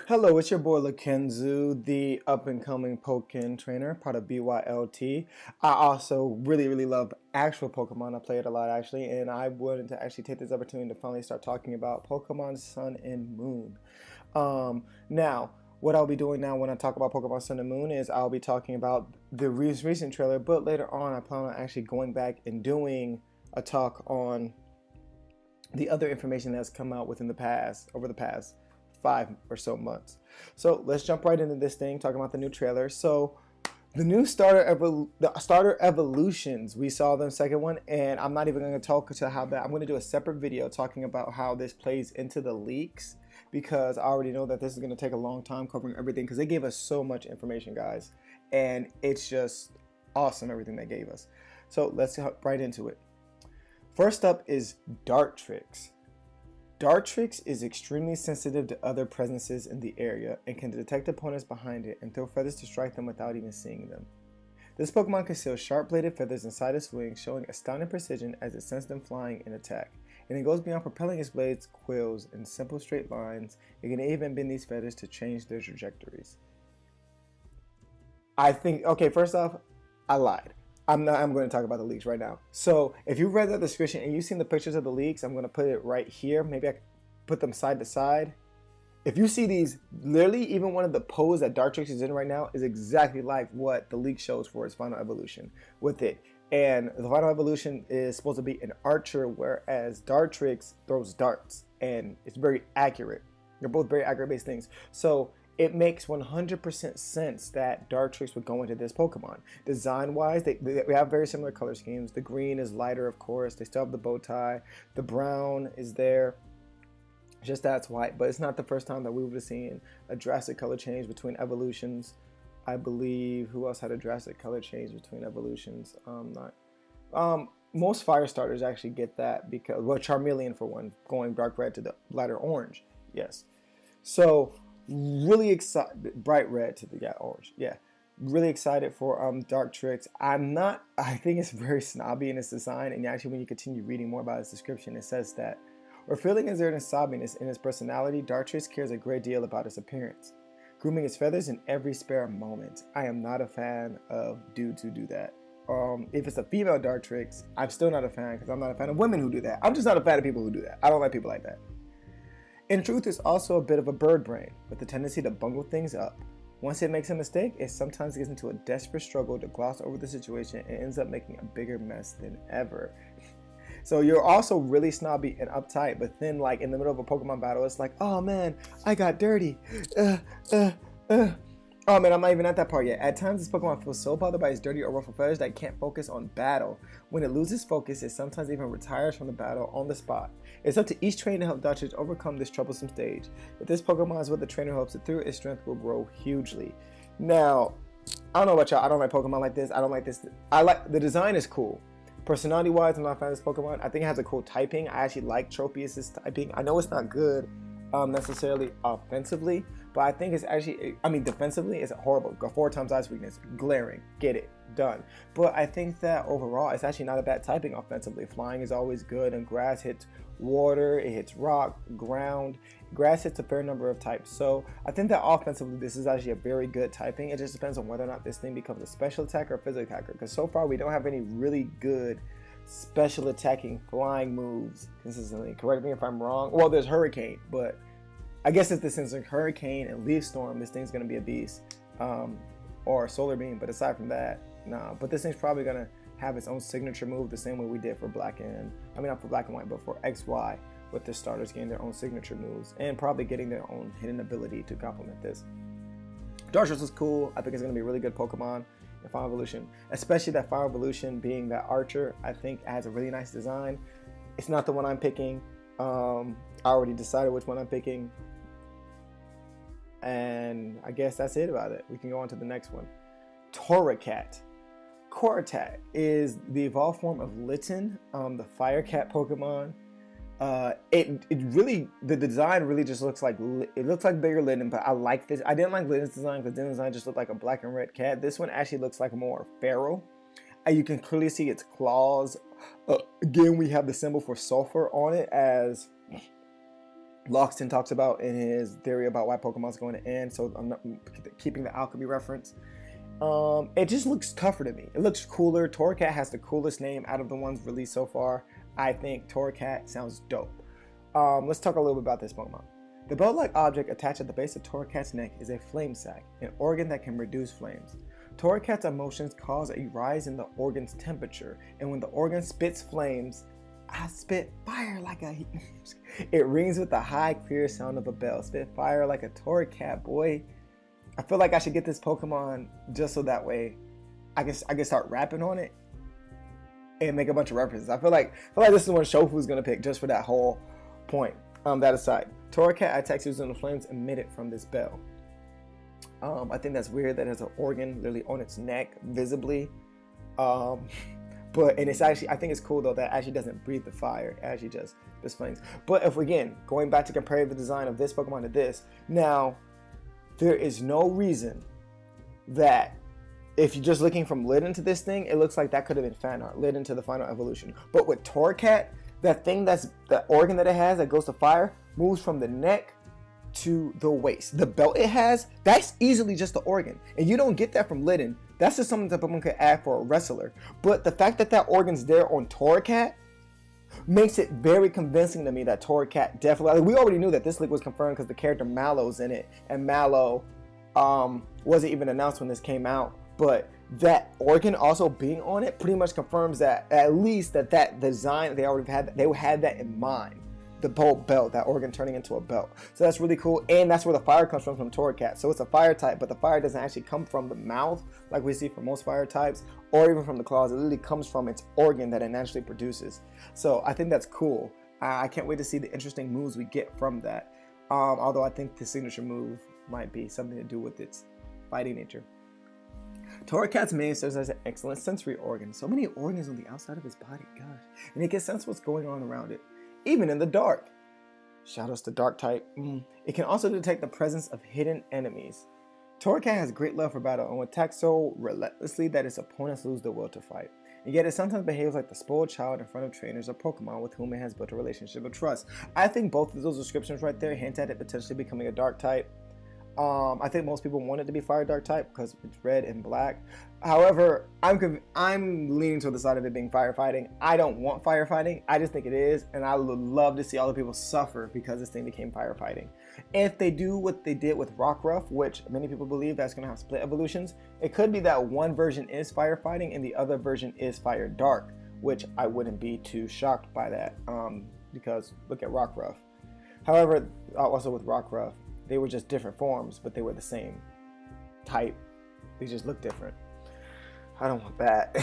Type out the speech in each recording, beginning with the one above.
Hello, it's your boy Lakenzu, the up-and-coming Pokken trainer, part of BYLT. I also really love actual Pokemon. I play it a lot actually, and I wanted to actually take this opportunity to finally start talking about Pokemon Sun and Moon. Now, what I'll be doing now when I talk about Pokemon Sun and Moon is I'll be talking about the recent trailer, but later on I plan on actually going back and doing a talk on the other information that's come out over the past 5 or so months. So let's jump right into this thing, talking about the new trailer. So the starter evolutions, we saw them second one, and I'm not even going to talk to how that. I'm going to do a separate video talking about how this plays into the leaks, because I already know that this is going to take a long time covering everything, because they gave us so much information, guys, and it's just awesome everything they gave us. So let's hop right into it. First up is Dartrix. Dartrix is extremely sensitive to other presences in the area and can detect opponents behind it and throw feathers to strike them without even seeing them. This Pokemon conceals sharp-bladed feathers inside its wings, showing astounding precision as it sends them flying in attack. And it goes beyond propelling its blades' quills in simple straight lines. It can even bend these feathers to change their trajectories. Okay, first off, I lied. I'm going to talk about the leaks right now. So if you read the description and you've seen the pictures of the leaks, I'm going to put it right here. Maybe I can put them side to side. If you see these, literally even one of the pose that Dartrix is in right now is exactly like what the leak shows for its final evolution with it. And the final evolution is supposed to be an archer, whereas Dartrix throws darts, and it's very accurate. They're both very accurate based things. So it makes 100% sense that Dartrix would go into this Pokemon. Design-wise, they have very similar color schemes. The green is lighter, of course. They still have the bow tie. The brown is there. Just that's white. But it's not the first time that we would have seen a drastic color change between evolutions. I believe, who else had a drastic color change between evolutions? Most fire starters actually get that, because, well, Charmeleon for one, going dark red to the lighter orange. Yes. So really excited, bright red to the orange. Yeah, really excited for Dartrix. I think it's very snobby in its design, and actually when you continue reading more about its description, it says that or feeling as there is sobbiness in its personality, Dartrix cares a great deal about its appearance, grooming its feathers in every spare moment. I am not a fan of dudes who do that. If it's a female Dartrix, I'm still not a fan, because I'm not a fan of women who do that. I'm just not a fan of people who do that. I don't like people like that. In truth, it's also a bit of a bird brain, with the tendency to bungle things up. Once it makes a mistake, it sometimes gets into a desperate struggle to gloss over the situation and ends up making a bigger mess than ever. So you're also really snobby and uptight, but then like in the middle of a Pokemon battle, it's like, oh man, I got dirty. Oh man, I'm not even at that part yet. At times, this Pokemon feels so bothered by its dirty or ruffled feathers that it can't focus on battle. When it loses focus, it sometimes even retires from the battle on the spot. It's up to each trainer to help Dartrix overcome this troublesome stage. If this Pokemon is what the trainer helps it through, its strength will grow hugely. Now, I don't know about y'all, I don't like Pokemon like this. I don't like this. The design is cool. Personality-wise, I'm not a fan of this Pokemon. I think it has a cool typing. I actually like Tropius' typing. I know it's not good necessarily offensively, but I think it's actually, defensively, it's horrible. Go 4 times ice weakness, glaring, get it, done. But I think that overall, it's actually not a bad typing offensively. Flying is always good, and grass hits water, it hits rock, ground. Grass hits a fair number of types. So I think that offensively, this is actually a very good typing. It just depends on whether or not this thing becomes a special attacker or physical attacker, because so far we don't have any really good special attacking flying moves consistently. Correct me if I'm wrong. Well, there's Hurricane, but I guess if this is a Hurricane and Leaf Storm, this thing's going to be a beast. Or Solar Beam, but aside from that, nah. But this thing's probably going to have its own signature move the same way we did for Black and, not for Black and White, but for XY, with the starters getting their own signature moves and probably getting their own hidden ability to complement this. Dartrix is cool. I think it's going to be a really good Pokemon in Final Evolution, especially that Final Evolution being that Archer. I think it has a really nice design. It's not the one I'm picking. I already decided which one I'm picking, and I guess that's it about it. We can go on to the next one. Torracat. Cortat is the evolved form of Litten, the Fire Cat Pokemon. The design really just looks like bigger Litten, but I like this. I didn't like Litten's design because Litten's design just looked like a black and red cat. This one actually looks like more feral. You can clearly see its claws. Again, we have the symbol for sulfur on it as Loxton talks about in his theory about why Pokemon's going to end. So I'm not keeping the alchemy reference. It just looks tougher to me. It looks cooler. Torracat has the coolest name out of the ones released so far. I think Torracat sounds dope. Let's talk a little bit about this Pokemon. The belt-like object attached at the base of Torracat's neck is a flame sac, an organ that can reduce flames. Torracat's emotions cause a rise in the organ's temperature, and when the organ spits flames, I spit fire like a... It rings with the high, clear sound of a bell. Spit fire like a Torracat, boy. I feel like I should get this Pokemon just so that way I can start rapping on it and make a bunch of references. I feel like this is one Shofu's gonna pick just for that whole point. That aside, Torracat attacks using the flames emitted from this bell. I think that's weird that it has an organ literally on its neck visibly. But it's actually, I think it's cool though that it actually doesn't breathe the fire, it actually just flames. But if again, going back to compare the design of this Pokemon to this, now there is no reason that if you're just looking from Litten to this thing, it looks like that could have been fan art, Litten to the final evolution. But with Torracat, that thing the organ that it has that goes to fire moves from the neck to the waist. The belt it has, that's easily just the organ. And you don't get that from Litten. That's just something that Pokemon could add for a wrestler. But the fact that that organ's there on Torracat makes it very convincing to me that Torracat definitely... we already knew that this leak was confirmed because the character Mallow's in it. And Mallow wasn't even announced when this came out. But that organ also being on it pretty much confirms that at least that design they already had, they had that in mind. The bolt belt, that organ turning into a belt. So that's really cool. And that's where the fire comes from Torracat. So it's a fire type, but the fire doesn't actually come from the mouth like we see for most fire types, or even from the claws. It literally comes from its organ that it naturally produces. So I think that's cool. I can't wait to see the interesting moves we get from that. Although I think the signature move might be something to do with its fighting nature. Torracat's mane serves as an excellent sensory organ. So many organs on the outside of his body, gosh. And it can sense what's going on around it, even in the dark. Shadows to dark type. It can also detect the presence of hidden enemies. Torracat has great love for battle and will attack so relentlessly that its opponents lose the will to fight. And yet it sometimes behaves like the spoiled child in front of trainers or Pokemon with whom it has built a relationship of trust. I think both of those descriptions right there hint at it potentially becoming a dark type. I think most people want it to be fire dark type because it's red and black. However, I'm leaning to the side of it being firefighting. I don't want firefighting. I just think it is, and I would love to see all the people suffer because this thing became firefighting. If they do what they did with Rockruff, which many people believe that's going to have split evolutions, it could be that one version is firefighting and the other version is fire dark, which I wouldn't be too shocked by that because look at Rockruff. However, also with Rockruff, they were just different forms, but they were the same type. They just look different. I don't want that.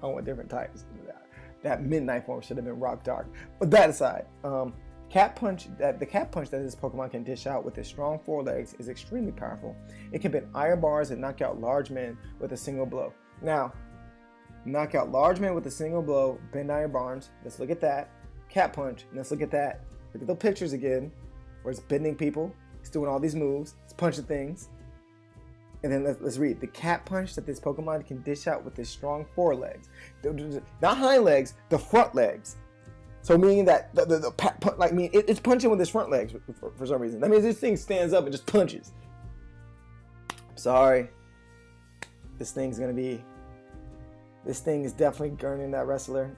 I want different types. That midnight form should have been Rock Dark. But that aside, the cat punch that this Pokemon can dish out with its strong forelegs is extremely powerful. It can bend iron bars and knock out large men with a single blow. Now, knock out large men with a single blow, bend iron bars. Let's look at that. Cat punch. And let's look at that. Look at the pictures again, where it's bending people. It's doing all these moves. It's punching things. And then let's read. The cat punch that this Pokemon can dish out with its strong forelegs. Not hind legs, the front legs. So meaning that it's punching with its front legs for some reason. That means this thing stands up and just punches. I'm sorry. This thing is definitely gurning that wrestler.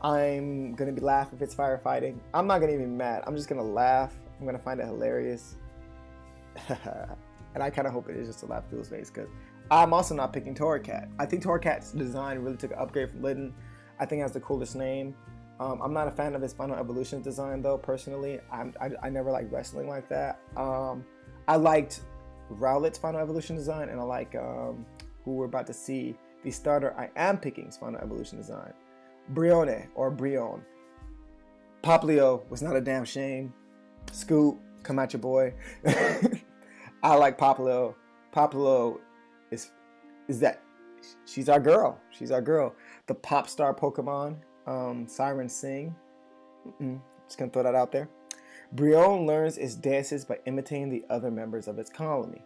I'm going to be laughing if it's firefighting. I'm not going to even be mad. I'm just going to laugh. I'm going to find it hilarious. And I kind of hope it is just a laugh through his face because I'm also not picking Torracat. I think Torracat's design really took an upgrade from Litten. I think it has the coolest name. I'm not a fan of his Final Evolution design though, personally. I never liked wrestling like that. I liked Rowlet's Final Evolution design, and I like who we're about to see, the starter I am picking's Final Evolution design. Brione or Brion. Poplio was not a damn shame. Scoot, come at your boy. I like Poplio. Poplio is that she's our girl. She's our girl. The pop star Pokemon, Siren Sing. Just gonna throw that out there. Brion learns its dances by imitating the other members of its colony.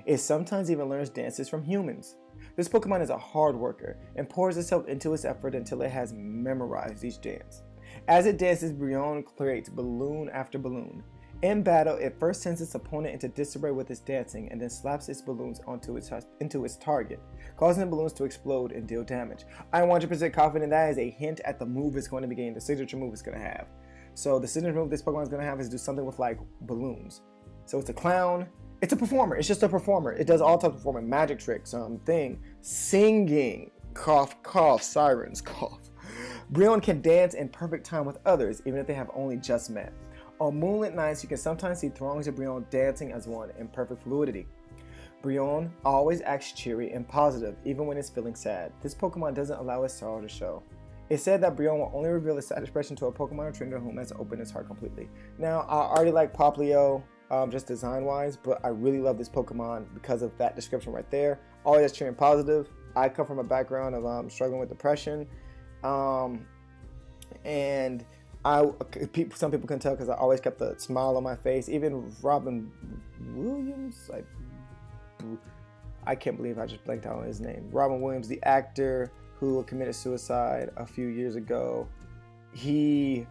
It sometimes even learns dances from humans. This Pokemon is a hard worker and pours itself into its effort until it has memorized each dance. As it dances, Brion creates balloon after balloon. In battle, it first sends its opponent into disarray with its dancing and then slaps its balloons into its target, causing the balloons to explode and deal damage. I'm 100% confident that is a hint at the move it's going to be getting, the signature move it's going to have. So the signature move this Pokemon is going to have is do something with like balloons. So it's a clown. It's a performer. It's just a performer. It does all types of performing, magic tricks, singing, cough, cough, sirens, cough. Brion can dance in perfect time with others, even if they have only just met. On moonlit nights, you can sometimes see throngs of Brion dancing as one in perfect fluidity. Brion always acts cheery and positive, even when it's feeling sad. This Pokemon doesn't allow its sorrow to show. It's said that Brion will only reveal its sad expression to a Pokemon or trainer whom has opened his heart completely. Now, I already like Popplio, just design-wise, but I really love this Pokemon because of that description right there. Always cheery and positive. I come from a background of struggling with depression, and some people can tell because I always kept a smile on my face. Even Robin Williams, I can't believe I just blanked out on his name. Robin Williams, the actor who committed suicide a few years ago, he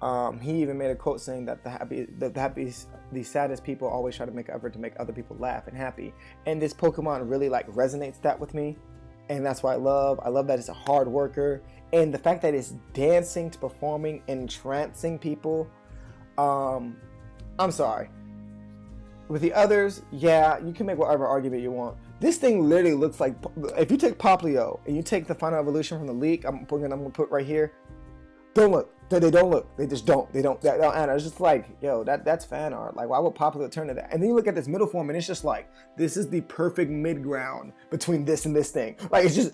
even made a quote saying that the saddest people always try to make an effort to make other people laugh and happy. And this Pokemon really like resonates that with me. And that's why I love that it's a hard worker. And the fact that it's dancing to performing, entrancing people. I'm sorry. With the others, yeah, you can make whatever argument you want. This thing literally looks like, if you take Popplio and you take the final evolution from the leak, I'm gonna put right here. Don't look. They don't look. They just don't. They don't. And it's just like, yo, that's fan art. Like, why would Popplio turn to that? And then you look at this middle form, and it's just like, this is the perfect mid ground between this and this thing. Like, it's just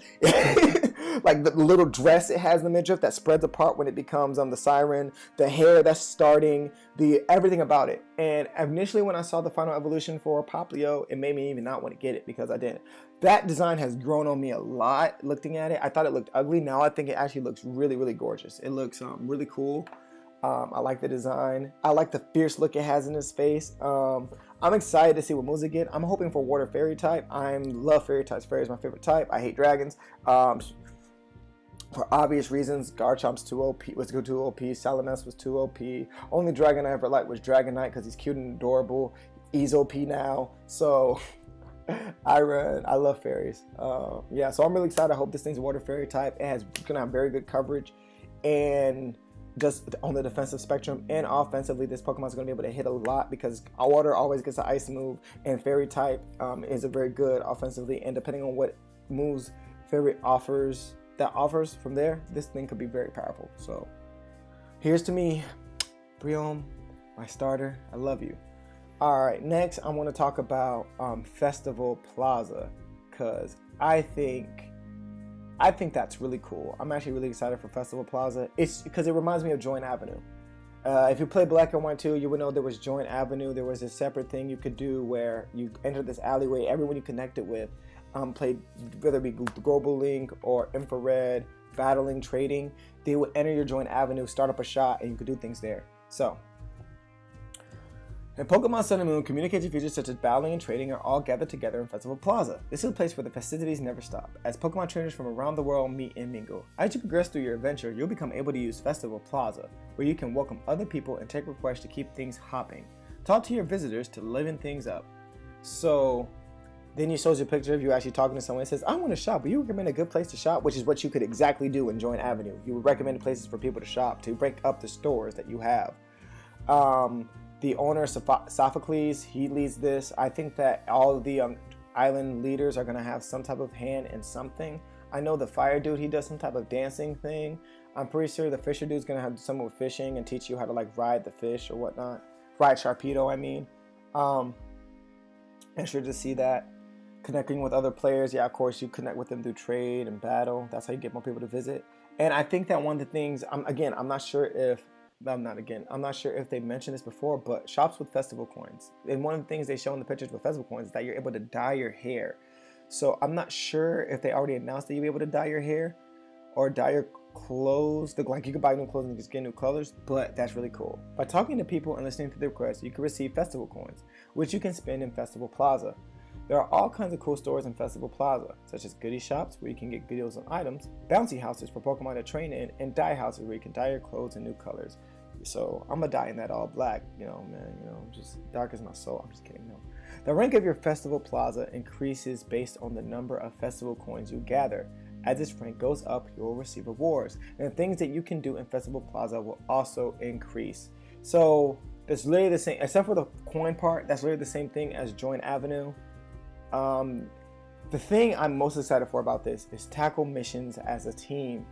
like the little dress it has in the midriff that spreads apart when it becomes the siren, the hair that's starting, the everything about it. And initially, when I saw the final evolution for Popplio, it made me even not want to get it because I didn't. That design has grown on me a lot looking at it. I thought it looked ugly. Now I think it actually looks really, really gorgeous. It looks really cool. I like the design. I like the fierce look it has in his face. I'm excited to see what moves it get. I'm hoping for Water Fairy type. I love Fairy types. Fairy is my favorite type. I hate dragons. For obvious reasons, Garchomp's too OP, was too OP. Salamence was too OP. Only dragon I ever liked was Dragonite because he's cute and adorable. He's OP now. So I love fairies. Yeah, so I'm really excited. I hope this thing's a Water Fairy type. It's gonna have very good coverage, and just on the defensive spectrum and offensively, this Pokemon's gonna be able to hit a lot because Water always gets an Ice move, and Fairy type is a very good offensively. And depending on what moves Fairy offers from there, this thing could be very powerful. So here's to me, Brion, my starter. I love you. Alright, next I want to talk about Festival Plaza, because I think that's really cool. I'm actually really excited for Festival Plaza. It's because it reminds me of Joint Avenue. If you play Black and White 2, you would know there was Joint Avenue. There was a separate thing you could do where you enter this alleyway. Everyone you connected with played, whether it be Global Link or Infrared, battling, trading. They would enter your Joint Avenue, start up a shot, and you could do things there. So in Pokemon Sun and Moon, communication features such as battling and trading are all gathered together in Festival Plaza. This is a place where the festivities never stop, as Pokemon trainers from around the world meet and mingle. As you progress through your adventure, you'll become able to use Festival Plaza, where you can welcome other people and take requests to keep things hopping. Talk to your visitors to liven things up. So then he shows you a picture of you actually talking to someone and says, I want to shop. Will you recommend a good place to shop? Which is what you could exactly do in Joint Avenue. You would recommend places for people to shop, to break up the stores that you have. The owner, Sophocles, he leads this. I think that all of the island leaders are going to have some type of hand in something. I know the fire dude, he does some type of dancing thing. I'm pretty sure the fisher dude's going to have something with fishing and teach you how to like ride the fish or whatnot. Ride Sharpedo, I mean. I'm sure to see that. Connecting with other players, yeah, of course, you connect with them through trade and battle. That's how you get more people to visit. And I think that one of the things, I'm not sure if they mentioned this before, but shops with festival coins. And one of the things they show in the pictures with festival coins is that you're able to dye your hair. So I'm not sure if they already announced that you'll be able to dye your hair or dye your clothes. Like you can buy new clothes and just get new colors, but that's really cool. By talking to people and listening to their requests, you can receive festival coins, which you can spend in Festival Plaza. There are all kinds of cool stores in Festival Plaza, such as goodie shops where you can get goodies on items, bouncy houses for Pokemon to train in, and dye houses where you can dye your clothes in new colors. So I'm gonna dye in that all black, just dark as my soul. I'm just kidding, no. The rank of your Festival Plaza increases based on the number of festival coins you gather. As this rank goes up, you will receive rewards, and the things that you can do in Festival Plaza will also increase. So it's literally the same, except for the coin part. That's literally the same thing as Join Avenue. The thing I'm most excited for about this is tackle missions as a team.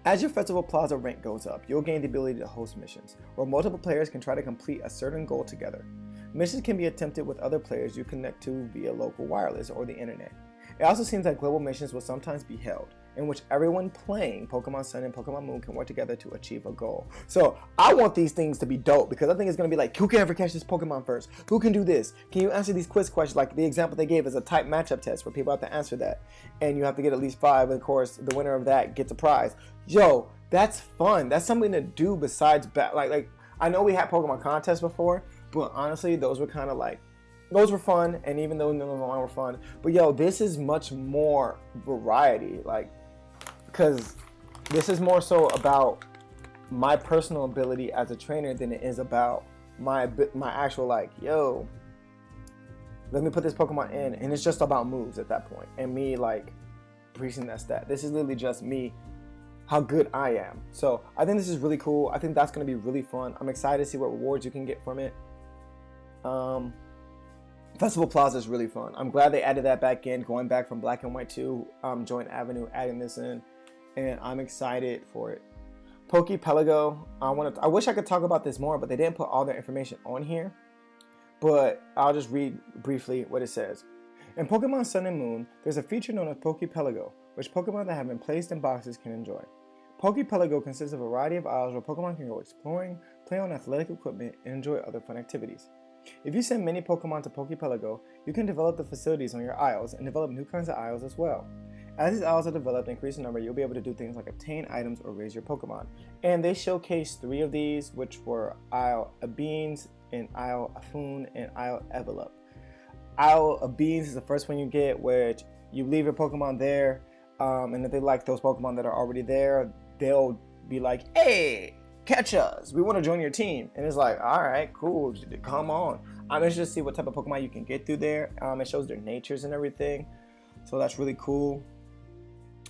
As your Festival Plaza rank goes up, you'll gain the ability to host missions, where multiple players can try to complete a certain goal together. Missions can be attempted with other players you connect to via local wireless or the internet. It also seems like global missions will sometimes be held, in which everyone playing Pokemon Sun and Pokemon Moon can work together to achieve a goal. So I want these things to be dope, because I think it's going to be like, who can ever catch this Pokemon first? Who can do this? Can you answer these quiz questions? Like the example they gave is a type matchup test where people have to answer that, and you have to get at least 5, and of course the winner of that gets a prize. Yo, that's fun. That's something to do besides like I know we had Pokemon contests before, but honestly those were kind of like, those were fun, and even though none of them were fun, but yo, this is much more variety, like, because this is more so about my personal ability as a trainer than it is about my actual, like, yo, let me put this Pokemon in, and it's just about moves at that point, and me like increasing that stat. This is literally just me, how good I am. So I think this is really cool. I think that's going to be really fun. I'm excited to see what rewards you can get from it. Festival Plaza is really fun. I'm glad they added that back in, going back from Black and White to Joint Avenue, adding this in, and I'm excited for it. Pokepelago, I wish I could talk about this more, but they didn't put all their information on here. But I'll just read briefly what it says. In Pokemon Sun and Moon, there's a feature known as Pokepelago, which Pokemon that have been placed in boxes can enjoy. Pokepelago consists of a variety of aisles where Pokemon can go exploring, play on athletic equipment, and enjoy other fun activities. If you send many Pokemon to Pokepelago, you can develop the facilities on your aisles and develop new kinds of aisles as well. As these aisles are developed and increase in number, you'll be able to do things like obtain items or raise your Pokemon. And they showcased 3 of these, which were Isle of Beans, and Isle of Foon, and Isle Envelope. Isle of Beans is the first one you get, which you leave your Pokemon there, and if they like those Pokemon that are already there, they'll be like, hey, catch us, we want to join your team. And it's like, all right, cool, come on. I'm interested to see what type of Pokemon you can get through there. It shows their natures and everything, so that's really cool.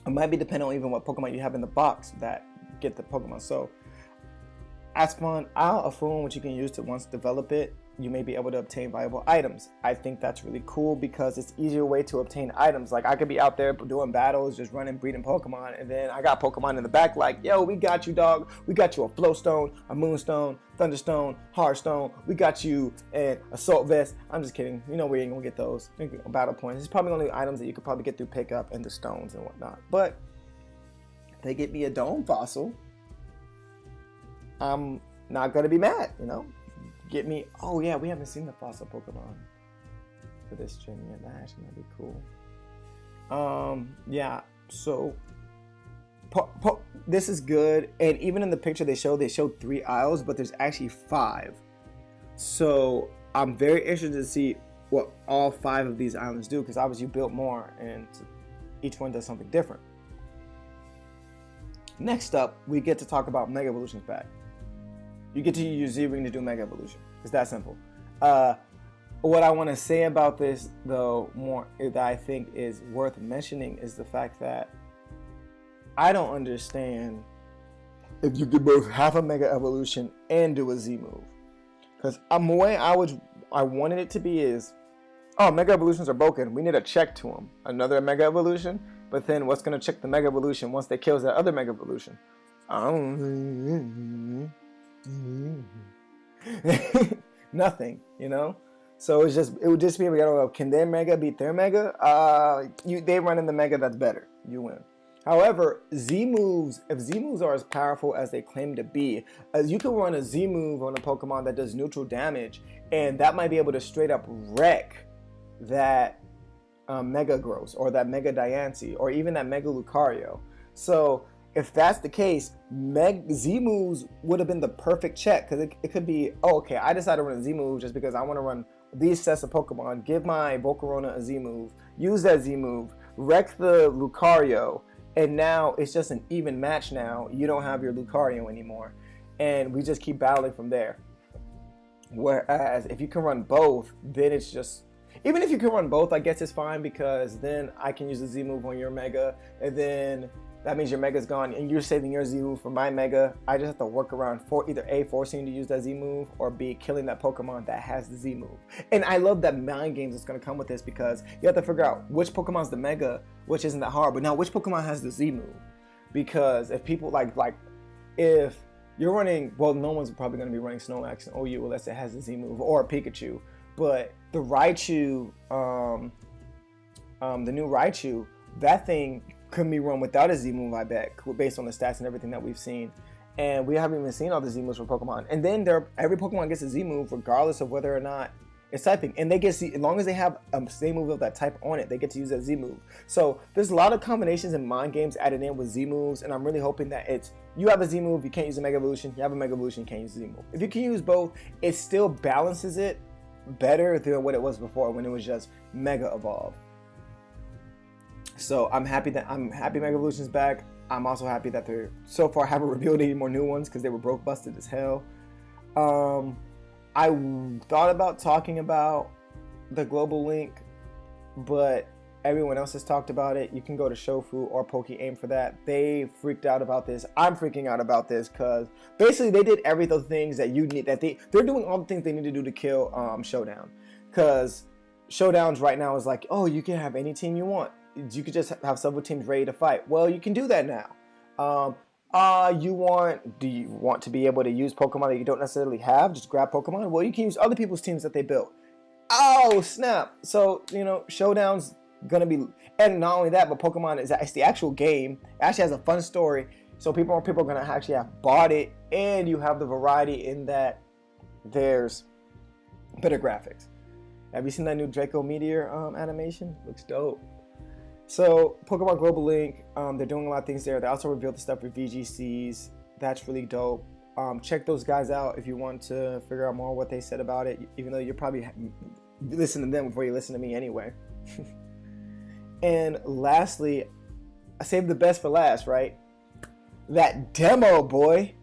It might be depending on even what Pokemon you have in the box that get the Pokemon. So that's fun. Isle of Foon, which you can use to once develop it, you may be able to obtain valuable items. I think that's really cool because it's an easier way to obtain items. Like I could be out there doing battles, just running, breeding Pokemon, and then I got Pokemon in the back like, yo, we got you, dog. We got you a Flowstone, a Moonstone, Thunderstone, Hearthstone. We got you an Assault Vest. I'm just kidding. You know we ain't gonna get those battle points. It's probably only items that you could probably get through pickup and the stones and whatnot. But if they get me a Dome Fossil, I'm not gonna be mad, you know? Get me, oh yeah, we haven't seen the fossil Pokemon for this gym yet. That actually might be cool. Yeah, so this is good. And even in the picture they showed 3 aisles, but there's actually 5. So I'm very interested to see what all 5 of these islands do, because obviously you built more and each one does something different. Next up, we get to talk about Mega Evolutions back. You get to use your Z-Ring to do Mega Evolution. It's that simple. What I want to say about this, though, more that I think is worth mentioning is the fact that I don't understand if you could both have a Mega Evolution and do a Z move. Because the way I wanted it to be is, oh, Mega Evolutions are broken. We need a check to them. Another Mega Evolution. But then what's going to check the Mega Evolution once they kills that other Mega Evolution? Nothing, you know. So it would just be, we gotta go, can their Mega beat their Mega? They run in the Mega that's better, you win. However, Z moves, if Z moves are as powerful as they claim to be, you can run a Z move on a Pokemon that does neutral damage, and that might be able to straight up wreck that Mega Gross or that Mega Diancie or even that Mega Lucario. So if that's the case, Z moves would have been the perfect check, because it could be, oh, okay, I decided to run a Z move just because I want to run these sets of Pokemon, give my Volcarona a Z move, use that Z move, wreck the Lucario, and now it's just an even match now. You don't have your Lucario anymore, and we just keep battling from there. Whereas if you can run both, then it's just, even if you can run both, I guess it's fine, because then I can use the Z move on your Mega, and then that means your Mega's gone, and you're saving your Z move for my Mega. I just have to work around for either A, forcing you to use that Z move, or B, killing that Pokemon that has the Z move. And I love that mind games is going to come with this, because you have to figure out which Pokemon's the Mega, which isn't that hard, but now which Pokemon has the Z move. Because if people if you're running, well, no one's probably going to be running Snorlax and OU unless it has the Z move, or Pikachu. But the Raichu, the new Raichu, that thing couldn't be run without a Z move, I bet, based on the stats and everything that we've seen. And we haven't even seen all the Z moves for Pokemon. And then every Pokemon gets a Z move regardless of whether or not it's typing. And they get Z, as long as they have a same move of that type on it, they get to use that Z move. So there's a lot of combinations and mind games added in with Z moves, and I'm really hoping that it's, you have a Z move, you can't use a Mega Evolution, you have a Mega Evolution, you can't use a Z move. If you can use both, it still balances it better than what it was before when it was just Mega Evolve. So I'm happy Mega Evolution's back. I'm also happy that they're so far haven't revealed any more new ones, because they were broke busted as hell. I thought about talking about the Global Link, but everyone else has talked about it. You can go to Shofu or PokeAim for that. They freaked out about this. I'm freaking out about this, because basically they did every those things that you need, that they're doing all the things they need to do to kill Showdown. Because Showdowns right now is like, oh, you can have any team you want. You could just have several teams ready to fight. Well, you can do that now. Do you want to be able to use Pokemon that you don't necessarily have? Just grab Pokemon? Well, you can use other people's teams that they built. Oh, snap. So, Showdown's gonna be, and not only that, but Pokemon it's the actual game. It actually has a fun story. So people are gonna actually have bought it, and you have the variety in that there's better graphics. Have you seen that new Draco Meteor animation? Looks dope. So Pokemon Global Link, they're doing a lot of things there. They also revealed the stuff for VGCs. That's really dope. Check those guys out if you want to figure out more what they said about it, even though you're probably listening to them before you listen to me anyway. And lastly, I saved the best for last, right? That demo, boy.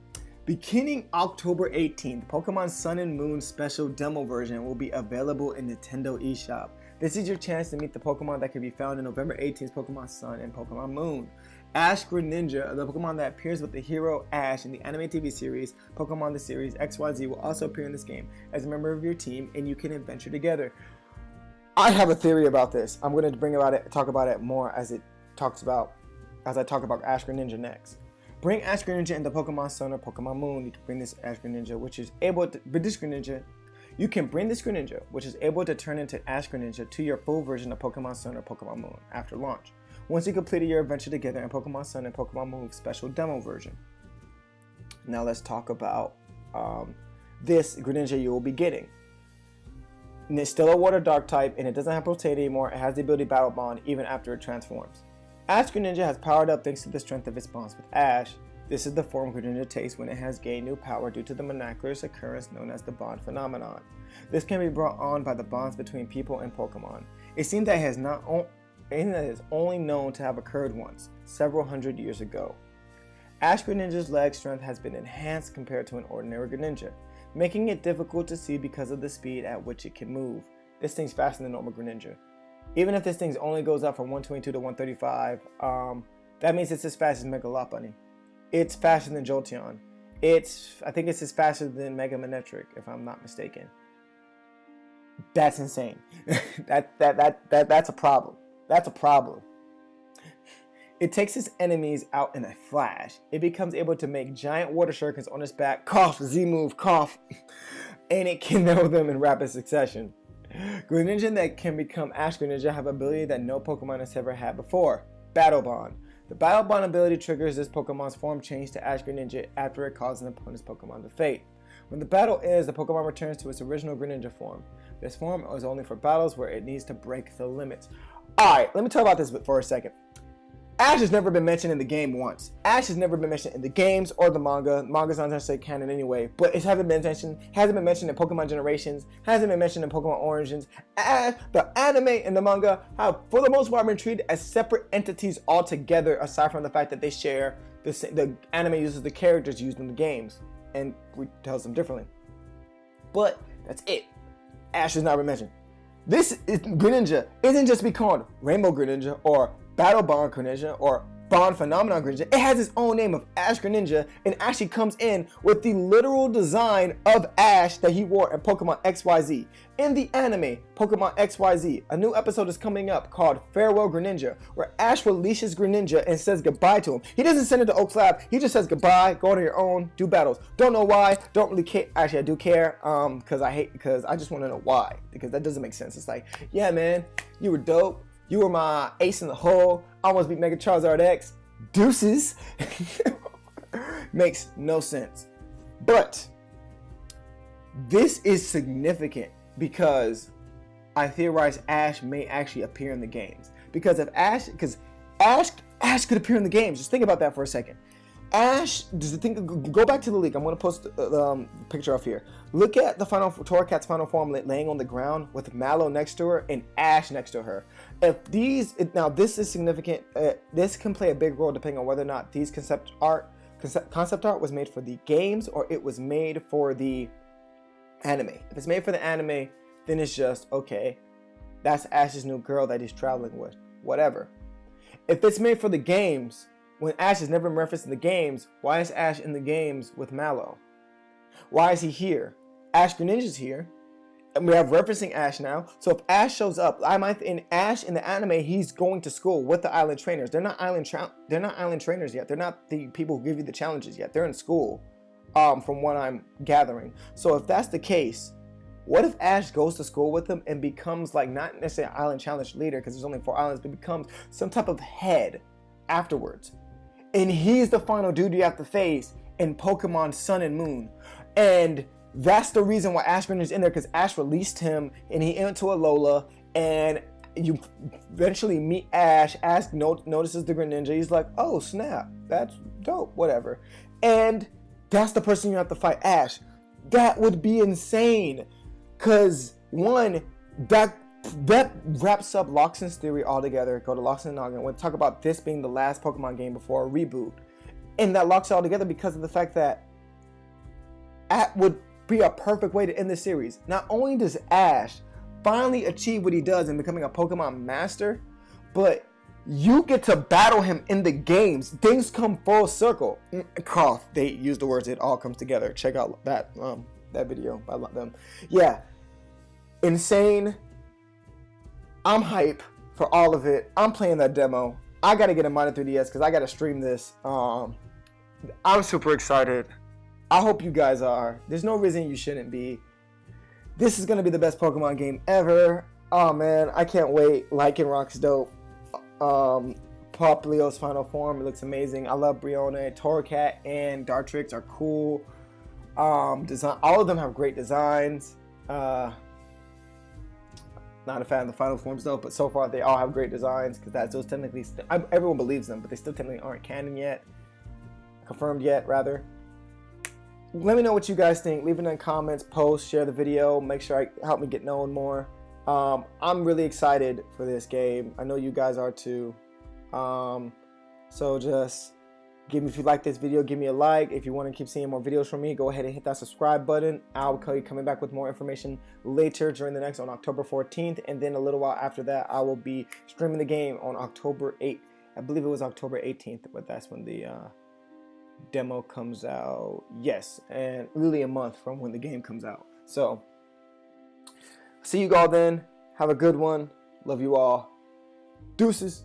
Beginning October 18th, Pokemon Sun and Moon special demo version will be available in Nintendo eShop. This is your chance to meet the Pokemon that can be found in November 18th Pokemon Sun and Pokemon Moon. Ash Greninja, the Pokemon that appears with the hero Ash in the anime TV series Pokemon the Series XYZ, will also appear in this game as a member of your team, and you can adventure together. I have a theory about this. I'm going to talk about it more as I talk about Ash Greninja next. Bring Ash Greninja into Pokemon Sun or Pokemon Moon. You can bring this Ash Greninja, which is able to You can bring this Greninja, which is able to turn into Ash Greninja, to your full version of Pokemon Sun or Pokemon Moon after launch, once you completed your adventure together in Pokemon Sun and Pokemon Moon special demo version. Now let's talk about this Greninja you will be getting. And it's still a Water Dark type, and it doesn't have Protein anymore. It has the ability Battle Bond even after it transforms. Ash Greninja has powered up thanks to the strength of its bonds with Ash. This is the form Greninja takes when it has gained new power due to the miraculous occurrence known as the Bond Phenomenon. This can be brought on by the bonds between people and Pokemon. It seems that it is only known to have occurred once, several hundred years ago. Ash Greninja's leg strength has been enhanced compared to an ordinary Greninja, making it difficult to see because of the speed at which it can move. This thing's faster than normal Greninja. Even if this thing only goes up from 122 to 135, that means it's as fast as Mega Lopunny. It's faster than Jolteon. I think it's as faster than Mega Manectric, if I'm not mistaken. That's insane. That's a problem. That's a problem. It takes its enemies out in a flash. It becomes able to make giant water shurikens on its back, cough, Z-move, cough, and it can know them in rapid succession. Greninja that can become Ash Greninja have an ability that no Pokemon has ever had before, Battle Bond. The Battle Bond ability triggers this Pokemon's form change to Ash Greninja after it causes an opponent's Pokemon to fade. When the battle ends, the Pokemon returns to its original Greninja form. This form is only for battles where it needs to break the limits. Alright, let me talk about this for a second. Ash has never been mentioned in the game once. Ash has never been mentioned in the games or the manga. Manga's not necessarily canon anyway, but it hasn't been mentioned. Hasn't been mentioned in Pokemon Generations. Hasn't been mentioned in Pokemon Origins. The anime and the manga have, for the most part, been treated as separate entities altogether. Aside from the fact that they share the anime uses the characters used in the games and tells them differently. But that's it. Ash is not been mentioned. This Greninja isn't just be called Rainbow Greninja or Battle Bond Greninja or Bond Phenomenon Greninja. It has its own name of Ash Greninja and actually comes in with the literal design of Ash that he wore in Pokemon XYZ. In the anime Pokemon XYZ, a new episode is coming up called Farewell Greninja, where Ash releases Greninja and says goodbye to him. He doesn't send it to Oak's Lab, he just says goodbye, go on your own, do battles. Don't know why, don't really care. Actually, I do care, because I just want to know why, because that doesn't make sense. It's like, yeah man, you were dope. You were my ace in the hole. I almost beat Mega Charizard X. Deuces. Makes no sense. But this is significant because I theorize Ash may actually appear in the games. Because Ash could appear in the games. Just think about that for a second. Ash, go back to the leak. I'm going to post the picture up here. Look at the Torracat's final form laying on the ground with Mallow next to her and Ash next to her. Now this is significant. This can play a big role depending on whether or not these concept art was made for the games or it was made for the anime. If it's made for the anime, then it's just, okay, that's Ash's new girl that he's traveling with. Whatever. If it's made for the games, when Ash has never been referenced in the games, why is Ash in the games with Mallow? Why is he here? Ash Greninja's here, and we have referencing Ash now. So if Ash shows up, in Ash in the anime, he's going to school with the island trainers. They're not island trainers yet. They're not the people who give you the challenges yet. They're in school, from what I'm gathering. So if that's the case, what if Ash goes to school with them and becomes like not necessarily an island challenge leader because there's only 4 islands, but becomes some type of head afterwards? And he's the final dude you have to face in Pokemon Sun and Moon. And that's the reason why Ash Greninja's in there, because Ash released him and he went to Alola, and you eventually meet Ash. Ash notices the Greninja. He's like, oh snap, that's dope, whatever. And that's the person you have to fight, Ash. That would be insane. Because one, that wraps up Loxen's theory altogether. Go to Loxen and Noggin. We'll talk about this being the last Pokemon game before a reboot. And that locks it all together because of the fact that would be a perfect way to end the series. Not only does Ash finally achieve what he does in becoming a Pokemon master, but you get to battle him in the games. Things come full circle. Cough. They use the words, it all comes together. Check out that video by them. Yeah. Insane. I'm hype for all of it. I'm playing that demo. I gotta get a Modern 3DS because I gotta stream this. I'm super excited. I hope you guys are. There's no reason you shouldn't be. This is gonna be the best Pokemon game ever. Oh man, I can't wait. Lycanroc's dope. Popplio's final form, it looks amazing. I love Brione. Torracat and Dartrix are cool. Design. All of them have great designs. Not a fan of the final forms though, but so far they all have great designs because those technically everyone believes them, but they still technically aren't canon yet, confirmed yet rather. Let me know what you guys think. Leave it in the comments, post, share the video. Make sure help me get known more. I'm really excited for this game. I know you guys are too. So just if you like this video, give me a like. If you want to keep seeing more videos from me, go ahead and hit that subscribe button. I'll be coming back with more information later during the next on October 14th, and then a little while after that, I will be streaming the game on October 8th. I believe it was October 18th, but that's when the demo comes out. Yes, and really a month from when the game comes out. So, see you all then. Have a good one. Love you all. Deuces.